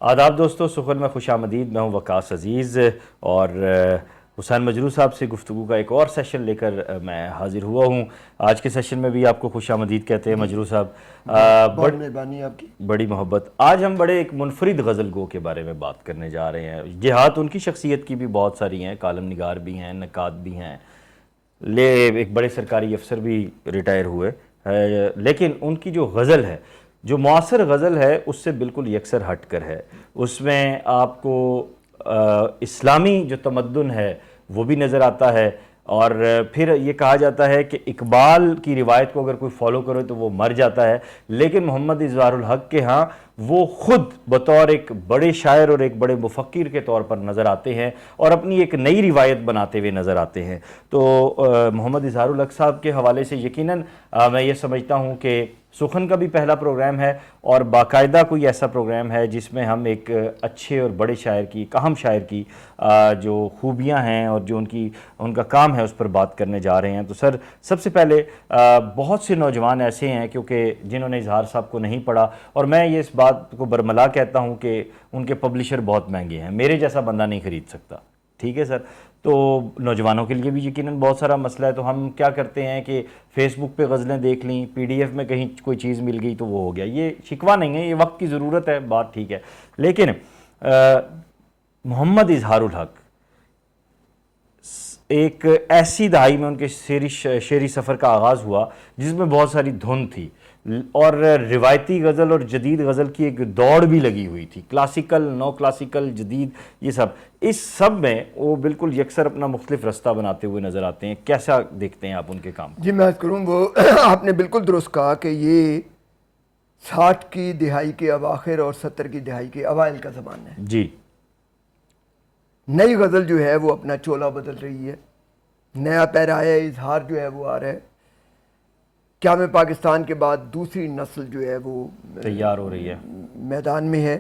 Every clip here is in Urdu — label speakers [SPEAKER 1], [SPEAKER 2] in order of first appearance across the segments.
[SPEAKER 1] آداب دوستو، سخن میں خوش آمدید. میں ہوں وقاص عزیز اور حسین مجروح صاحب سے گفتگو کا ایک اور سیشن لے کر میں حاضر ہوا ہوں. آج کے سیشن میں بھی آپ کو خوش آمدید کہتے ہیں مجروح صاحب.
[SPEAKER 2] بہت مہربانی آپ کی.
[SPEAKER 1] بڑی محبت. آج ہم بڑے ایک منفرد غزل گو کے بارے میں بات کرنے جا رہے ہیں. جہات ان کی شخصیت کی بھی بہت ساری ہیں، کالم نگار بھی ہیں، نقاد بھی ہیں، ایک بڑے سرکاری افسر بھی ریٹائر ہوئے، لیکن ان کی جو غزل ہے، جو معاصر غزل ہے، اس سے بالکل یکسر ہٹ کر ہے. اس میں آپ کو اسلامی جو تمدن ہے وہ بھی نظر آتا ہے، اور پھر یہ کہا جاتا ہے کہ اقبال کی روایت کو اگر کوئی فالو کرے تو وہ مر جاتا ہے، لیکن محمد اظہار الحق کے ہاں وہ خود بطور ایک بڑے شاعر اور ایک بڑے مفکر کے طور پر نظر آتے ہیں اور اپنی ایک نئی روایت بناتے ہوئے نظر آتے ہیں. تو محمد اظہار الحق صاحب کے حوالے سے یقیناً میں یہ سمجھتا ہوں کہ سخن کا بھی پہلا پروگرام ہے اور باقاعدہ کوئی ایسا پروگرام ہے جس میں ہم ایک اچھے اور بڑے شاعر کی، ایک اہم شاعر کی جو خوبیاں ہیں اور جو ان کا کام ہے اس پر بات کرنے جا رہے ہیں. تو سر، سب سے پہلے بہت سے نوجوان ایسے ہیں کیونکہ جنہوں نے اظہار صاحب کو نہیں پڑھا، اور میں یہ اس بات کو برملا کہتا ہوں کہ ان کے پبلشر بہت مہنگے ہیں، میرے جیسا بندہ نہیں خرید سکتا. ٹھیک ہے سر؟ تو نوجوانوں کے لیے بھی یقیناً بہت سارا مسئلہ ہے. تو ہم کیا کرتے ہیں کہ فیس بک پہ غزلیں دیکھ لیں، پی ڈی ایف میں کہیں کوئی چیز مل گئی تو وہ ہو گیا. یہ شکوہ نہیں ہے، یہ وقت کی ضرورت ہے، بات ٹھیک ہے. لیکن محمد اظہار الحق ایک ایسی دہائی میں ان کے شعری سفر کا آغاز ہوا جس میں بہت ساری دھن تھی، اور روایتی غزل اور جدید غزل کی ایک دوڑ بھی لگی ہوئی تھی، کلاسیکل، نو کلاسیکل، جدید، یہ سب. اس سب میں وہ بالکل یکسر اپنا مختلف رستہ بناتے ہوئے نظر آتے ہیں. کیسا دیکھتے ہیں آپ ان کے کام؟
[SPEAKER 2] جی میں عرض کروں، وہ آپ نے بالکل درست کہا کہ یہ 60 کی دہائی کے اواخر اور 70 کی دہائی کے اوائل کا زمانہ ہے.
[SPEAKER 1] جی.
[SPEAKER 2] نئی غزل جو ہے وہ اپنا چولہ بدل رہی ہے، نیا پیرایا اظہار جو ہے وہ آ رہا ہے. قیام پاکستان کے بعد دوسری نسل جو ہے وہ
[SPEAKER 1] تیار ہو رہی ہے،
[SPEAKER 2] میدان میں ہے،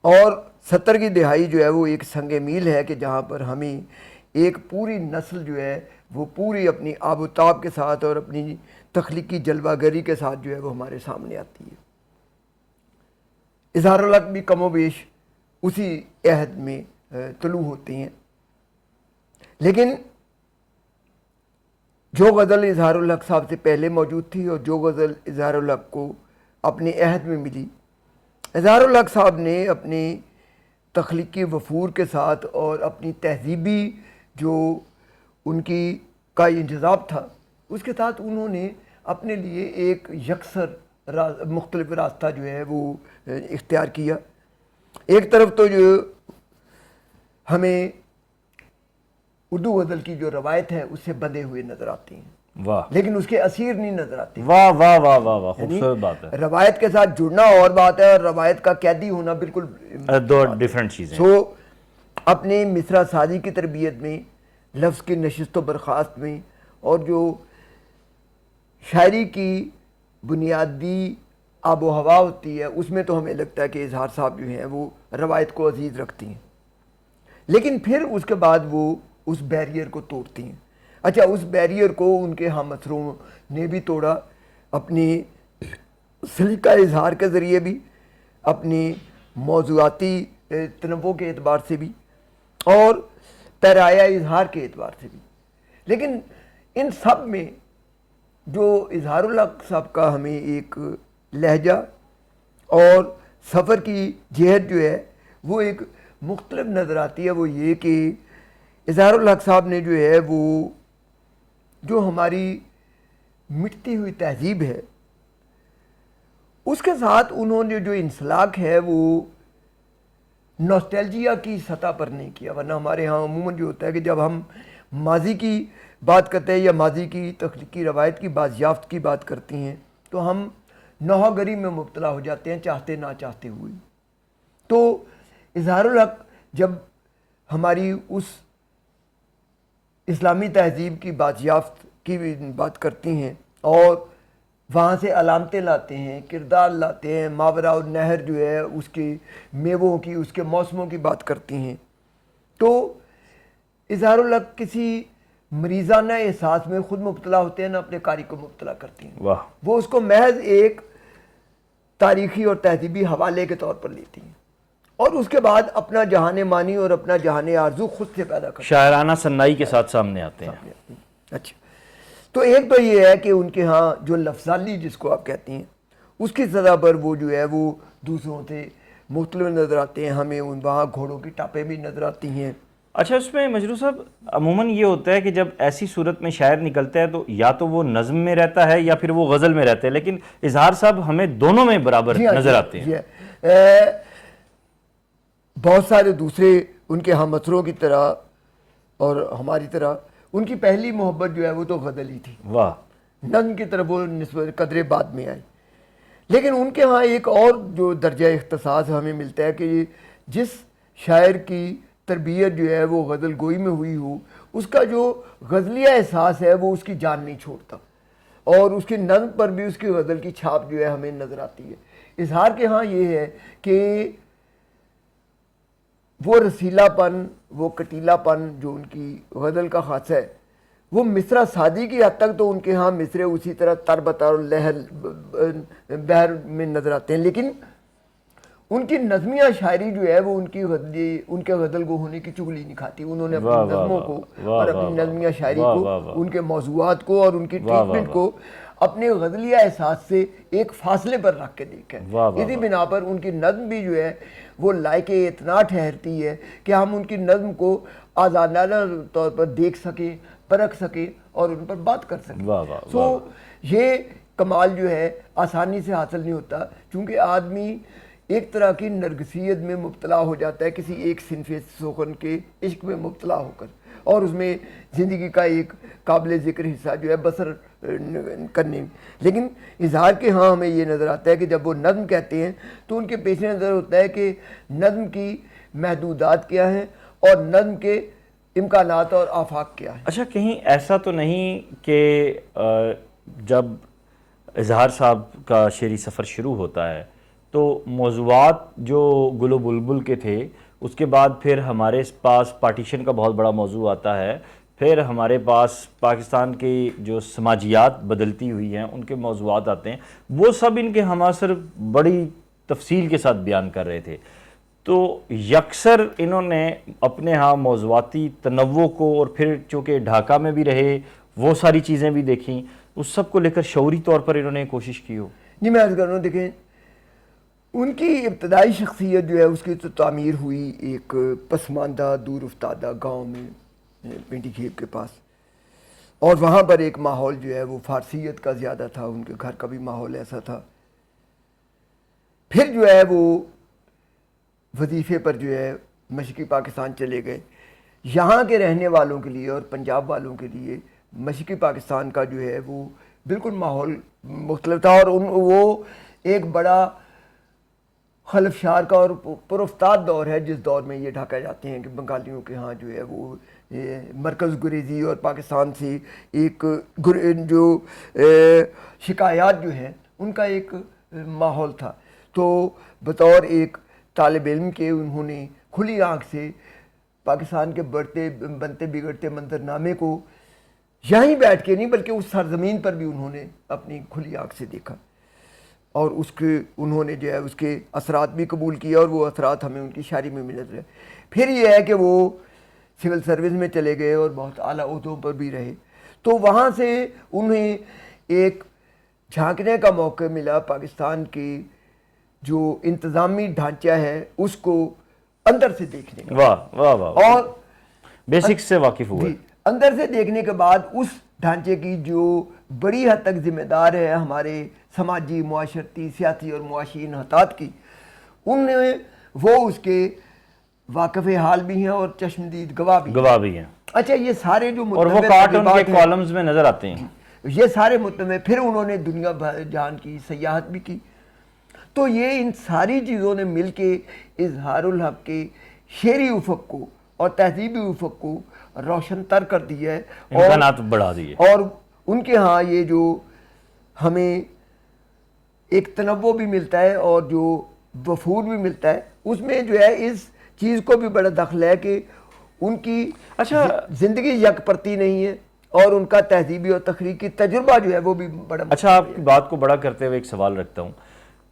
[SPEAKER 2] اور 70 کی دہائی جو ہے وہ ایک سنگ میل ہے کہ جہاں پر ہمیں ایک پوری نسل جو ہے وہ پوری اپنی آب و تاب کے ساتھ اور اپنی تخلیقی جلوہ گری کے ساتھ جو ہے وہ ہمارے سامنے آتی ہے. اظہار الحق بھی کم و بیش اسی عہد میں طلوع ہوتے ہیں. لیکن جو غزل اظہار الحق صاحب سے پہلے موجود تھی اور جو غزل اظہار الحق کو اپنے عہد میں ملی، اظہار الحق صاحب نے اپنی تخلیقی وفور کے ساتھ اور اپنی تہذیبی جو ان کی کا انتظام تھا اس کے ساتھ انہوں نے اپنے لیے ایک یکسر مختلف راستہ جو ہے وہ اختیار کیا. ایک طرف تو جو ہمیں اردو غزل کی جو روایت ہے اس سے بندھے ہوئے نظر آتی ہیں،
[SPEAKER 1] واہ،
[SPEAKER 2] لیکن اس کے اسیر نہیں نظر آتے.
[SPEAKER 1] واہ واہ واہ واہ واہ، خوبصورت بات ہے.
[SPEAKER 2] روایت کے ساتھ جڑنا اور بات ہے، اور روایت کا قیدی ہونا بالکل
[SPEAKER 1] دو ڈیفرنٹ چیزیں.
[SPEAKER 2] سو اپنے مصرع سازی کی تربیت میں، لفظ کی نشست و برخاست میں، اور جو شاعری کی بنیادی آب و ہوا ہوتی ہے اس میں تو ہمیں لگتا ہے کہ اظہار صاحب جو ہیں وہ روایت کو عزیز رکھتی ہیں، لیکن پھر اس کے بعد وہ اس بیریئر کو توڑتی ہیں. اچھا، اس بیریئر کو ان کے ہم اثروں نے بھی توڑا، اپنی سلیقہ اظہار کے ذریعے بھی، اپنی موضوعاتی تنوع کے اعتبار سے بھی، اور پیرایا اظہار کے اعتبار سے بھی. لیکن ان سب میں جو اظہار الحق صاحب کا ہمیں ایک لہجہ اور سفر کی جہت جو ہے وہ ایک مختلف نظر آتی ہے. وہ یہ کہ اظہار الحق صاحب نے جو ہے وہ جو ہماری مٹتی ہوئی تہذیب ہے اس کے ساتھ انہوں نے جو انسلاک ہے وہ نوسٹیلجیا کی سطح پر نہیں کیا. ورنہ ہمارے ہاں عموماً جو ہوتا ہے کہ جب ہم ماضی کی بات کرتے ہیں یا ماضی کی تخلیقی روایت کی بازیافت کی بات کرتی ہیں تو ہم نوحہ گری میں مبتلا ہو جاتے ہیں، چاہتے نہ چاہتے ہوئے. تو اظہار الحق جب ہماری اس اسلامی تہذیب کی بازیافت کی بات کرتی ہیں اور وہاں سے علامتیں لاتے ہیں، کردار لاتے ہیں، ماورا النہر جو ہے اس کے میووں کی، اس کے موسموں کی بات کرتی ہیں، تو اظہار الحق کسی مریضانہ احساس میں خود مبتلا ہوتے ہیں، نہ اپنے قاری کو مبتلا کرتی ہیں. وہ اس کو محض ایک تاریخی اور تہذیبی حوالے کے طور پر لیتی ہیں. اور اس کے بعد اپنا جہان مانی اور اپنا جہان آرزو خود سے پیدا کرتے
[SPEAKER 1] شاعرانہ سنائی کے ساتھ سامنے آتے ہیں.
[SPEAKER 2] ہیں. اچھا، تو ایک تو یہ ہے کہ ان کے ہاں جو لفظالی جس کو آپ کہتے ہیں اس کی سطح پر وہ جو ہے وہ دوسروں سے مختلف نظر آتے ہیں. ہمیں وہاں گھوڑوں کی ٹاپیں بھی نظر آتی ہیں.
[SPEAKER 1] اچھا، اس میں مجروح صاحب عموماً یہ ہوتا ہے کہ جب ایسی صورت میں شاعر نکلتا ہے تو یا تو وہ نظم میں رہتا ہے یا پھر وہ غزل میں رہتا ہے، لیکن اظہار صاحب ہمیں دونوں میں برابر نظر آتے ہیں.
[SPEAKER 2] بہت سارے دوسرے ان کے ہم اثروں کی طرح اور ہماری طرح ان کی پہلی محبت جو ہے وہ تو غزل ہی تھی.
[SPEAKER 1] واہ.
[SPEAKER 2] نظم کی طرف وہ نسبت قدرے بعد میں آئی. لیکن ان کے ہاں ایک اور جو درجہ اختصاص ہمیں ملتا ہے کہ جس شاعر کی تربیت جو ہے وہ غزل گوئی میں ہوئی ہو، اس کا جو غزلیہ احساس ہے وہ اس کی جان نہیں چھوڑتا، اور اس کی نظم پر بھی اس کی غزل کی چھاپ جو ہے ہمیں نظر آتی ہے. اظہار کے ہاں یہ ہے کہ وہ رسیلا پن، وہ کٹیلا پن جو ان کی غزل کا خاصہ ہے، وہ مصرع سادی کی حد تک تو ان کے ہاں مصرے اسی طرح تر بتر لہر بحر میں نظر آتے ہیں. لیکن ان کی نظمیہ شاعری جو ہے وہ ان کے غزل گو ہونے کی چغلی نہیں کھاتی. انہوں نے اپنی نظموں کو اور اپنی نظمیہ شاعری کو، ان کے موضوعات کو اور ان کی ٹریٹمنٹ کو اپنے غزلیہ احساس سے ایک فاصلے پر رکھ کے دیکھا ہے. اسی بنا پر ان کی نظم بھی جو ہے وہ لائق اتنا ٹھہرتی ہے کہ ہم ان کی نظم کو آزادانہ طور پر دیکھ سکیں، پرکھ سکیں اور ان پر بات کر سکیں. سو یہ کمال جو ہے آسانی سے حاصل نہیں ہوتا، چونکہ آدمی ایک طرح کی نرگسیت میں مبتلا ہو جاتا ہے کسی ایک صنف سخن کے عشق میں مبتلا ہو کر، اور اس میں زندگی کا ایک قابل ذکر حصہ جو ہے بسر کرنے میں. لیکن اظہار کے ہاں ہمیں یہ نظر آتا ہے کہ جب وہ نظم کہتے ہیں تو ان کے پیش نظر ہوتا ہے کہ نظم کی محدودات کیا ہیں اور نظم کے امکانات اور آفاق کیا ہیں.
[SPEAKER 1] اچھا، کہیں ایسا تو نہیں کہ جب اظہار صاحب کا شعری سفر شروع ہوتا ہے تو موضوعات جو گل و بلبل کے تھے، اس کے بعد پھر ہمارے پاس پارٹیشن کا بہت بڑا موضوع آتا ہے، پھر ہمارے پاس پاکستان کی جو سماجیات بدلتی ہوئی ہیں ان کے موضوعات آتے ہیں، وہ سب ان کے ہم عصر بڑی تفصیل کے ساتھ بیان کر رہے تھے. تو یکسر انہوں نے اپنے ہاں موضوعاتی تنوع کو، اور پھر چونکہ ڈھاکہ میں بھی رہے وہ ساری چیزیں بھی دیکھیں، اس سب کو لے کر شعوری طور پر انہوں نے کوشش کی ہو.
[SPEAKER 2] جی میں عرض کر رہا ہوں، دیکھیں ان کی ابتدائی شخصیت جو ہے اس کی تو تعمیر ہوئی ایک پسماندہ دور افتادہ گاؤں میں پنڈی کھیپ کے پاس، اور وہاں پر ایک ماحول جو ہے وہ فارسیت کا زیادہ تھا. ان کے گھر کا بھی ماحول ایسا تھا. پھر جو ہے وہ وظیفے پر جو ہے مشرقی پاکستان چلے گئے. یہاں کے رہنے والوں کے لیے اور پنجاب والوں کے لیے مشرقی پاکستان کا جو ہے وہ بالکل ماحول مختلف تھا، اور وہ ایک بڑا خلفشار کا اور پرافتاد دور ہے جس دور میں یہ ڈھاکہ جاتے ہیں کہ بنگالیوں کے ہاں جو ہے وہ مرکز گریزی اور پاکستان سے ایک جو شکایات جو ہیں ان کا ایک ماحول تھا. تو بطور ایک طالب علم کے انہوں نے کھلی آنکھ سے پاکستان کے بنتے بگڑتے منظرنامے کو یہیں بیٹھ کے نہیں بلکہ اس سرزمین پر بھی انہوں نے اپنی کھلی آنکھ سے دیکھا، اور اس کے انہوں نے جو ہے اس کے اثرات بھی قبول کیا، اور وہ اثرات ہمیں ان کی شاعری میں ملت رہے. پھر یہ ہے کہ وہ سول سروس میں چلے گئے اور بہت اعلیٰ عہدوں پر بھی رہے. تو وہاں سے انہیں ایک جھانکنے کا موقع ملا پاکستان کی جو انتظامی ڈھانچہ ہے اس کو اندر سے دیکھنے کا.
[SPEAKER 1] واہ واہ واہ.
[SPEAKER 2] اور
[SPEAKER 1] بیسکس سے واقف ہوئے.
[SPEAKER 2] اندر سے دیکھنے کے بعد اس ڈھانچے کی جو بڑی حد تک ذمہ دار ہے ہمارے سماجی، معاشرتی، سیاسی اور معاشی انحطاط کی، ان نے وہ اس کے واقف حال بھی ہیں اور چشمدید گواہ بھی ہیں. اچھا، یہ سارے جو
[SPEAKER 1] اور وہ کاٹ ان کے کالمز میں نظر آتے ہیں،
[SPEAKER 2] یہ سارے متنوع. پھر انہوں نے دنیا جہان کی سیاحت بھی کی. تو یہ ان ساری چیزوں نے مل کے اظہار الحق کے شعری افق کو اور تہذیبی افق کو روشن تر کر دیا ہے،
[SPEAKER 1] امکانات بڑھا دیے.
[SPEAKER 2] اور ان کے ہاں یہ جو ہمیں ایک تنوع بھی ملتا ہے اور جو وفور بھی ملتا ہے، اس میں جو ہے اس چیز کو بھی بڑا دخل ہے کہ ان کی زندگی یک پرتی نہیں ہے، اور ان کا تہذیبی اور تخلیقی تجربہ جو ہے وہ بھی بڑا.
[SPEAKER 1] اچھا، آپ کی بات کو بڑا کرتے ہوئے ایک سوال رکھتا ہوں.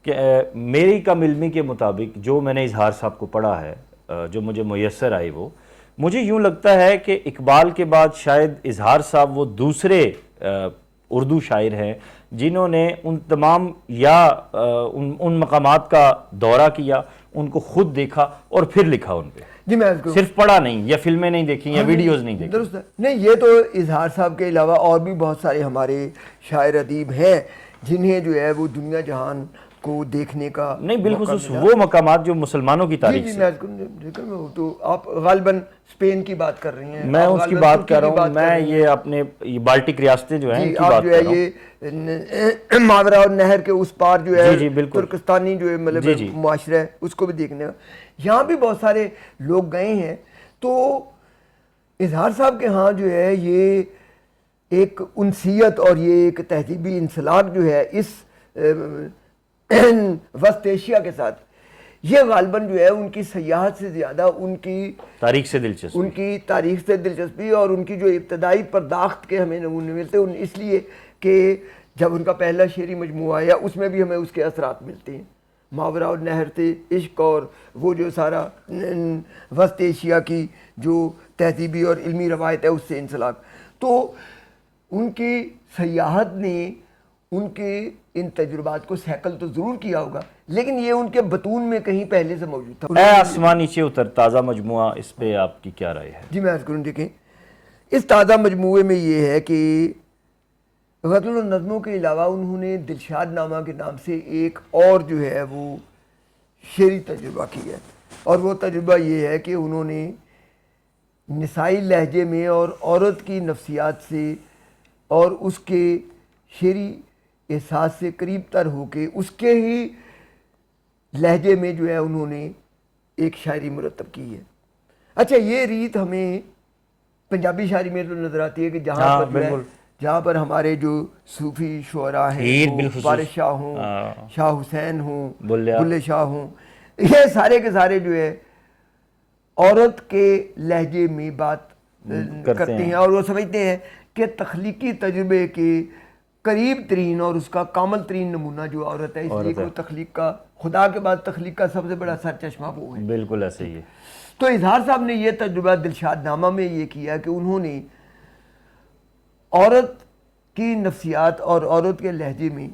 [SPEAKER 1] کہ میری کم علمی کے مطابق جو میں نے اظہار صاحب کو پڑھا ہے، جو مجھے میسر آئی، وہ مجھے یوں لگتا ہے کہ اقبال کے بعد شاید اظہار صاحب وہ دوسرے اردو شاعر ہیں جنہوں نے ان تمام یا ان مقامات کا دورہ کیا، ان کو خود دیکھا اور پھر لکھا ان پہ،
[SPEAKER 2] جی میں عرض کروں،
[SPEAKER 1] صرف پڑھا نہیں یا فلمیں نہیں دیکھی یا ویڈیوز نہیں دیکھی۔
[SPEAKER 2] درست ہے، نہیں یہ تو اظہار صاحب کے علاوہ اور بھی بہت سارے ہمارے شاعر ادیب ہیں جنہیں جو ہے وہ دنیا جہان کو دیکھنے کا
[SPEAKER 1] نہیں، بالخصوص وہ مقامات جو مسلمانوں کی تاریخ
[SPEAKER 2] جی
[SPEAKER 1] سے،
[SPEAKER 2] میں عرض کروں، تو آپ غالباً اسپین کی بات کر رہی ہیں،
[SPEAKER 1] میں
[SPEAKER 2] آپ
[SPEAKER 1] اس کی
[SPEAKER 2] غالباً
[SPEAKER 1] بات
[SPEAKER 2] ترکی
[SPEAKER 1] کر
[SPEAKER 2] کی
[SPEAKER 1] رہا ہوں،
[SPEAKER 2] بات کر
[SPEAKER 1] میں
[SPEAKER 2] رہی ہیں،
[SPEAKER 1] یہ اپنے یہ بالٹک ریاستیں جو ہیں ان
[SPEAKER 2] جی
[SPEAKER 1] کی
[SPEAKER 2] آپ
[SPEAKER 1] بات
[SPEAKER 2] جو ہے
[SPEAKER 1] کر رہا ہوں۔
[SPEAKER 2] یہ ماورا اور نہر کے اس پار جو ہے
[SPEAKER 1] جی جی بالکل،
[SPEAKER 2] ترکستانی جو ہے مطلب
[SPEAKER 1] جی جی
[SPEAKER 2] معاشرہ ہے اس کو بھی دیکھنے کا، یہاں بھی بہت سارے لوگ گئے ہیں۔ تو اظہار صاحب کے ہاں جو ہے یہ ایک انسیت اور یہ ایک تہذیبی انسلاک جو ہے اس وسط ایشیا کے ساتھ، یہ غالباً جو ہے ان کی سیاحت سے زیادہ ان کی
[SPEAKER 1] تاریخ سے دلچسپی،
[SPEAKER 2] ان کی تاریخ سے دلچسپی اور ان کی جو ابتدائی پرداخت کے ہمیں نمونے ملتے ہیں، اس لیے کہ جب ان کا پہلا شعری مجموعہ آیا اس میں بھی ہمیں اس کے اثرات ملتے ہیں، ماورا اور نہر سے عشق اور وہ جو سارا وسط ایشیا کی جو تہذیبی اور علمی روایت ہے اس سے انسلاک، تو ان کی سیاحت نے ان کے ان تجربات کو سیکل تو ضرور کیا ہوگا، لیکن یہ ان کے بطون میں کہیں پہلے سے موجود تھا۔
[SPEAKER 1] اے آسمان نیچے اتر تازہ مجموعہ، اس پہ آپ کی کیا رائے ہے؟
[SPEAKER 2] جی میں عرض کروں، دیکھیں اس تازہ مجموعے میں یہ ہے کہ غزل و نظموں کے علاوہ انہوں نے دلشاد نامہ کے نام سے ایک اور جو ہے وہ شعری تجربہ کیا ہے، اور وہ تجربہ یہ ہے کہ انہوں نے نسائی لہجے میں اور عورت کی نفسیات سے اور اس کے شعری احساس سے قریب تر ہو کے اس کے ہی لہجے میں جو ہے انہوں نے ایک شاعری مرتب کی ہے۔ اچھا یہ ریت ہمیں پنجابی شاعری میں تو نظر آتی ہے کہ جہاں پر جو ہے جہاں پر ہمارے جو صوفی شعراء ہیں وہ وارث شاہ ہوں، شاہ حسین ہوں، بلے شاہ ہوں، یہ سارے کے سارے جو ہے عورت کے لہجے میں بات کرتے ہیں اور وہ سمجھتے ہیں کہ تخلیقی تجربے کے قریب ترین اور اس کا کامل ترین نمونہ جو عورت ہے، اس لیے کہ وہ تخلیق کا، خدا کے بعد تخلیق کا سب سے بڑا سرچشمہ وہ ہے۔
[SPEAKER 1] بالکل ایسے ہی ہے۔
[SPEAKER 2] تو اظہار صاحب نے یہ تجربہ دلشاد نامہ میں یہ کیا کہ انہوں نے عورت کی نفسیات اور عورت کے لہجے میں،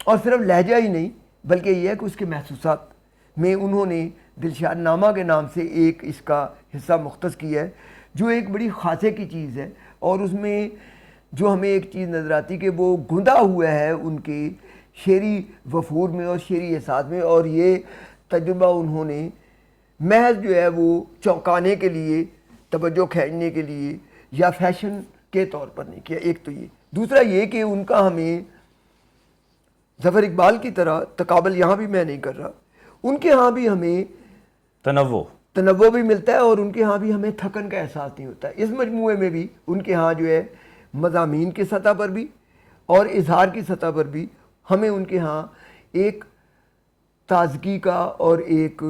[SPEAKER 2] اور صرف لہجہ ہی نہیں بلکہ یہ ہے کہ اس کے محسوسات میں انہوں نے دلشاد نامہ کے نام سے ایک اس کا حصہ مختص کیا ہے، جو ایک بڑی خاصے کی چیز ہے، اور اس میں جو ہمیں ایک چیز نظر آتی کہ وہ گندا ہوا ہے ان کے شعری وفور میں اور شعری احساس میں، اور یہ تجربہ انہوں نے محض جو ہے وہ چونکانے کے لیے، توجہ کھینچنے کے لیے یا فیشن کے طور پر نہیں کیا۔ ایک تو یہ، دوسرا یہ کہ ان کا ہمیں ظفر اقبال کی طرح تقابل یہاں بھی میں نہیں کر رہا، ان کے ہاں بھی ہمیں تنوع بھی ملتا ہے اور ان کے ہاں بھی ہمیں تھکن کا احساس نہیں ہوتا ہے۔ اس مجموعے میں بھی ان کے ہاں جو ہے مضامین کی سطح پر بھی اور اظہار کی سطح پر بھی ہمیں ان کے ہاں ایک تازگی کا اور ایک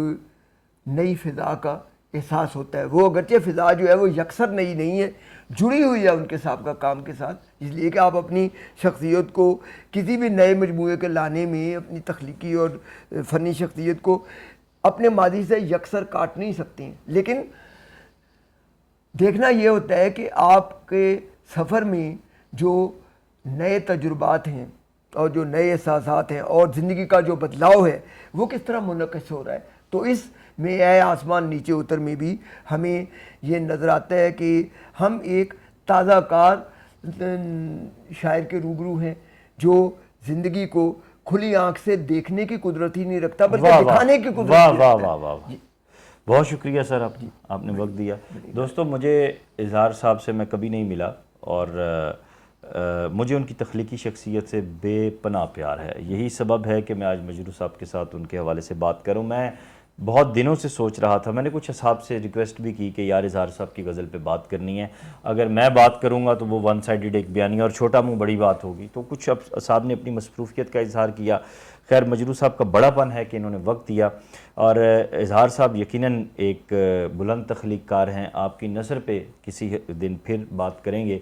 [SPEAKER 2] نئی فضا کا احساس ہوتا ہے۔ وہ اگرچہ فضا جو ہے وہ یکسر نئی نہیں ہے، جڑی ہوئی ہے ان کے سابقہ کام کے ساتھ، اس لیے کہ آپ اپنی شخصیت کو کسی بھی نئے مجموعے کے لانے میں اپنی تخلیقی اور فنی شخصیت کو اپنے ماضی سے یکسر کاٹ نہیں سکتے ہیں، لیکن دیکھنا یہ ہوتا ہے کہ آپ کے سفر میں جو نئے تجربات ہیں اور جو نئے احساسات ہیں اور زندگی کا جو بدلاؤ ہے وہ کس طرح منعکس ہو رہا ہے۔ تو اس میں اے آسمان نیچے اتر میں بھی ہمیں یہ نظر آتا ہے کہ ہم ایک تازہ کار شاعر کے روبرو ہیں جو زندگی کو کھلی آنکھ سے دیکھنے کی قدرت ہی نہیں رکھتا بلکہ دکھانے کی قدرت ہی رکھتا ہے۔
[SPEAKER 1] بہت شکریہ سر، آپ نے وقت دیا۔ دوستو مجھے اظہار صاحب سے میں کبھی نہیں ملا اور مجھے ان کی تخلیقی شخصیت سے بے پناہ پیار ہے، یہی سبب ہے کہ میں آج مجروح صاحب کے ساتھ ان کے حوالے سے بات کروں۔ میں بہت دنوں سے سوچ رہا تھا، میں نے کچھ اصحاب سے ریکویسٹ بھی کی کہ یار اظہار صاحب کی غزل پہ بات کرنی ہے، اگر میں بات کروں گا تو وہ ون سائیڈڈ ایک بیانیہ اور چھوٹا منہ بڑی بات ہوگی، تو کچھ اصحاب نے اپنی مصروفیت کا اظہار کیا۔ خیر مجروح صاحب کا بڑا پن ہے کہ انہوں نے وقت دیا، اور اظہار صاحب یقیناً ایک بلند تخلیق کار ہیں، آپ کی نثر پہ کسی دن پھر بات کریں گے،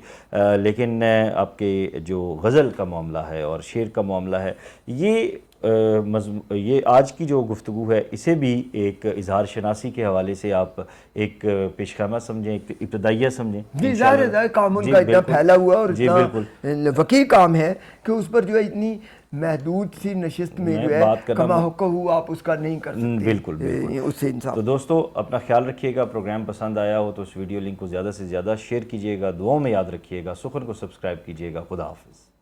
[SPEAKER 1] لیکن آپ کے جو غزل کا معاملہ ہے اور شعر کا معاملہ ہے، یہ آج کی جو گفتگو ہے اسے بھی ایک اظہار شناسی کے حوالے سے آپ ایک پیش خیمہ سمجھیں، ایک ابتدائیہ سمجھیں۔
[SPEAKER 2] جی ظاہر ہے کام ان کا اتنا پھیلا ہوا اور
[SPEAKER 1] جی بالکل
[SPEAKER 2] اتنا وسیع کام ہے کہ اس پر جو ہے اتنی محدود سی نشست میں جو ہے کما حق ہو آپ اس کا نہیں کر سکتے،
[SPEAKER 1] بالکل
[SPEAKER 2] اس سے انصاف۔
[SPEAKER 1] تو دوستو اپنا خیال رکھیے گا، پروگرام پسند آیا ہو تو اس ویڈیو لنک کو زیادہ سے زیادہ شیئر کیجیے گا، دعاؤں میں یاد رکھیے گا، سخن کو سبسکرائب کیجیے گا۔ خدا حافظ۔